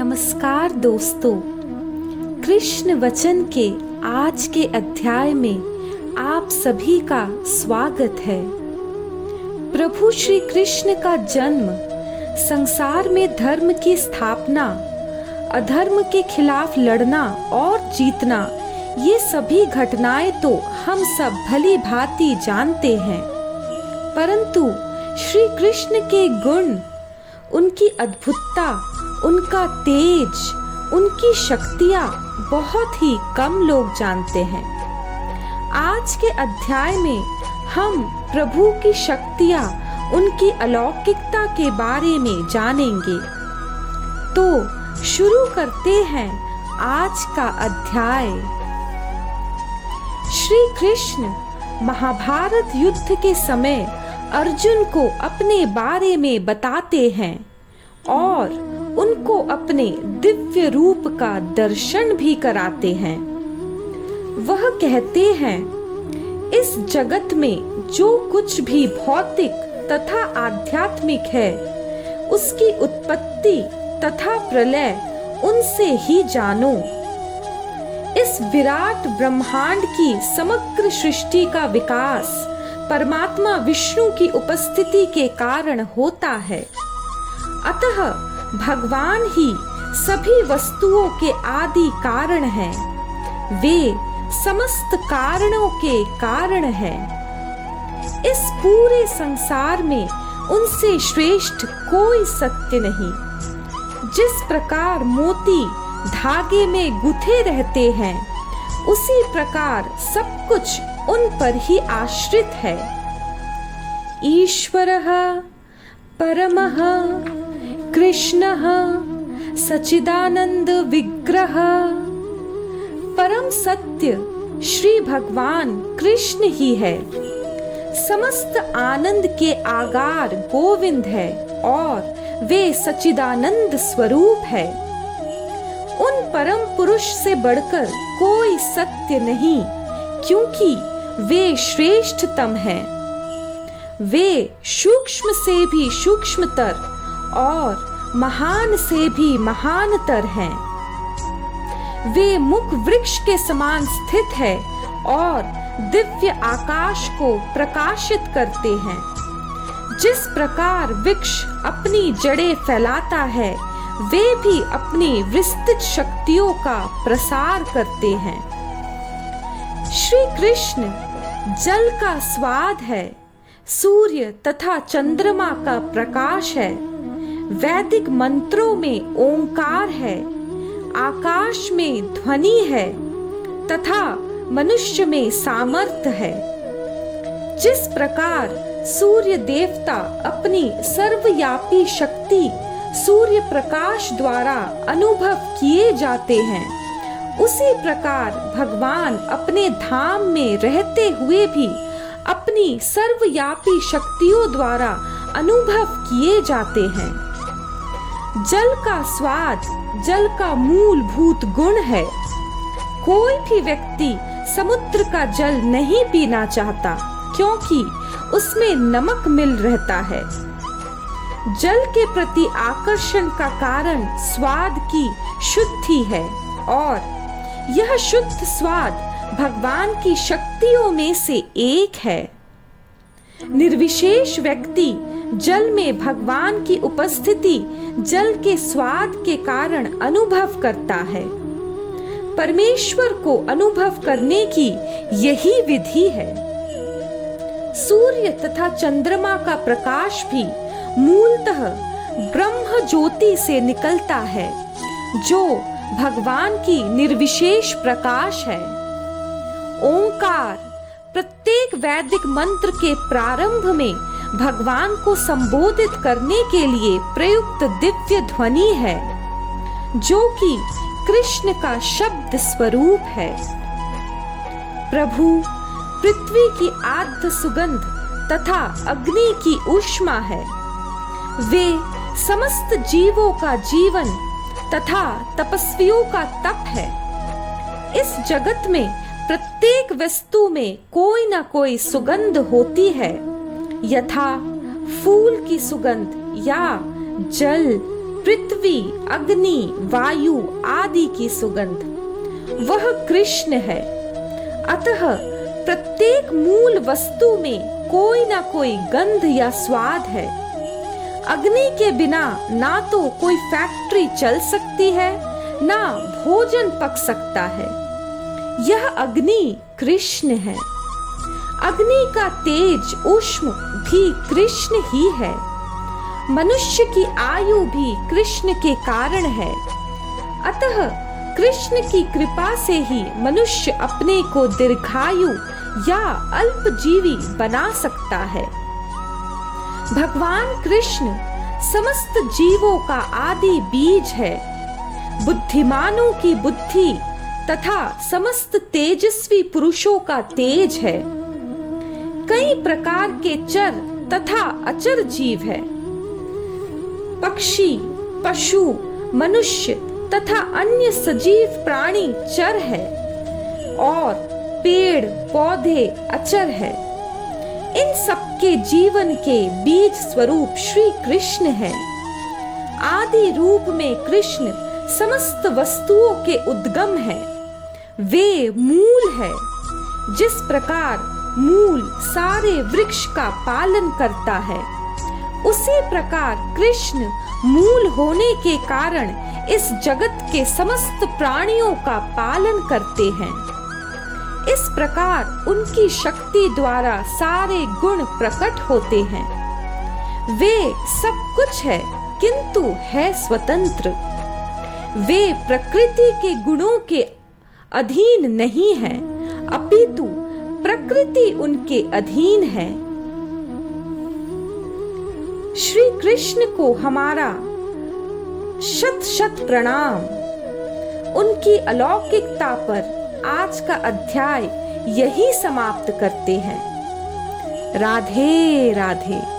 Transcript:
नमस्कार दोस्तों, कृष्ण वचन के आज के अध्याय में आप सभी का स्वागत है। प्रभु श्री कृष्ण का जन्म, संसार में धर्म की स्थापना, अधर्म के खिलाफ लड़ना और जीतना, ये सभी घटनाएं तो हम सब भली भांति जानते हैं। परंतु श्री कृष्ण के गुण, उनकी अद्भुतता, उनका तेज, उनकी शक्तियाँ बहुत ही कम लोग जानते हैं। आज के अध्याय में हम प्रभु की शक्तियाँ, उनकी अलौकिकता के बारे में जानेंगे। तो शुरू करते हैं आज का अध्याय। श्री कृष्ण महाभारत युद्ध के समय अर्जुन को अपने बारे में बताते हैं और उनको अपने दिव्य रूप का दर्शन भी कराते हैं। वह कहते हैं, इस जगत में जो कुछ भी भौतिक तथा आध्यात्मिक है, उसकी उत्पत्ति तथा प्रलय उनसे ही जानो। इस विराट ब्रह्मांड की समग्र सृष्टि का विकास परमात्मा विष्णु की उपस्थिति के कारण होता है। अतः भगवान ही सभी वस्तुओं के आदि कारण हैं। वे समस्त कारणों के कारण हैं। इस पूरे संसार में उनसे श्रेष्ठ कोई सत्य नहीं। जिस प्रकार मोती धागे में गुथे रहते हैं, उसी प्रकार सब कुछ उन पर ही आश्रित है। ईश्वरः परमः कृष्णः सच्चिदानंद विग्रह। परम सत्य श्री भगवान कृष्ण ही है। समस्त आनंद के आगार गोविंद है और वे सच्चिदानंद स्वरूप है। उन परम पुरुष से बढ़कर कोई सत्य नहीं, क्योंकि वे श्रेष्ठतम हैं। वे सूक्ष्म से भी सूक्ष्मतर और महान से भी महानतर हैं। वे मुख वृक्ष के समान स्थित है और दिव्य आकाश को प्रकाशित करते हैं। जिस प्रकार वृक्ष अपनी जड़ें फैलाता है, वे भी अपनी विस्तृत शक्तियों का प्रसार करते हैं। श्री कृष्ण जल का स्वाद है, सूर्य तथा चंद्रमा का प्रकाश है। वैदिक मंत्रों में ओंकार है, आकाश में ध्वनि है तथा मनुष्य में सामर्थ्य है। जिस प्रकार सूर्य देवता अपनी सर्वव्यापी शक्ति सूर्य प्रकाश द्वारा अनुभव किए जाते हैं, उसी प्रकार भगवान अपने धाम में रहते हुए भी अपनी सर्वव्यापी शक्तियों द्वारा अनुभव किए जाते हैं। जल का स्वाद जल का मूलभूत गुण है। कोई भी व्यक्ति समुद्र का जल नहीं पीना चाहता, क्योंकि उसमें नमक मिल रहता है। जल के प्रति आकर्षण का कारण स्वाद की शुद्धि है और यह शुद्ध स्वाद भगवान की शक्तियों में से एक है। निर्विशेष व्यक्ति जल में भगवान की उपस्थिति जल के स्वाद के कारण अनुभव करता है। परमेश्वर को अनुभव करने की यही विधि है। सूर्य तथा चंद्रमा का प्रकाश भी मूलतः ब्रह्म ज्योति से निकलता है, जो भगवान की निर्विशेष प्रकाश है। ओंकार प्रत्येक वैदिक मंत्र के प्रारंभ में भगवान को संबोधित करने के लिए प्रयुक्त दिव्य ध्वनि है, जो कि कृष्ण का शब्द स्वरूप है। प्रभु पृथ्वी की आद्य सुगंध तथा अग्नि की ऊष्मा है। वे समस्त जीवों का जीवन तथा तपस्वियों का तप है। इस जगत में प्रत्येक वस्तु में कोई न कोई सुगंध होती है, यथा फूल की सुगंध या जल, पृथ्वी, अग्नि, वायु आदि की सुगंध वह कृष्ण है। अतः प्रत्येक मूल वस्तु में कोई ना कोई गंध या स्वाद है। अग्नि के बिना ना तो कोई फैक्ट्री चल सकती है, ना भोजन पक सकता है। यह अग्नि कृष्ण है। अग्नि का तेज ऊष्म भी कृष्ण ही है। मनुष्य की आयु भी कृष्ण के कारण है। अतः कृष्ण की कृपा से ही मनुष्य अपने को दीर्घायु या अल्पजीवी बना सकता है। भगवान कृष्ण समस्त जीवों का आदि बीज है। बुद्धिमानों की बुद्धि तथा समस्त तेजस्वी पुरुषों का तेज है। कई प्रकार के चर तथा अचर जीव है। पक्षी, पशु, मनुष्य तथा अन्य सजीव प्राणी चर है और पेड़ पौधे अचर है। इन सबके जीवन के बीज स्वरूप श्री कृष्ण है। आदि रूप में कृष्ण समस्त वस्तुओं के उद्गम है। वे मूल है। जिस प्रकार मूल सारे वृक्ष का पालन करता है, उसी प्रकार कृष्ण मूल होने के कारण इस जगत के समस्त प्राणियों का पालन करते हैं। इस प्रकार उनकी शक्ति द्वारा सारे गुण प्रकट होते हैं। वे सब कुछ है किंतु है स्वतंत्र। वे प्रकृति के गुणों के अधीन नहीं है, अपितु प्रकृति उनके अधीन है। श्री कृष्ण को हमारा शत शत प्रणाम। उनकी अलौकिकता पर आज का अध्याय यही समाप्त करते हैं। राधे राधे।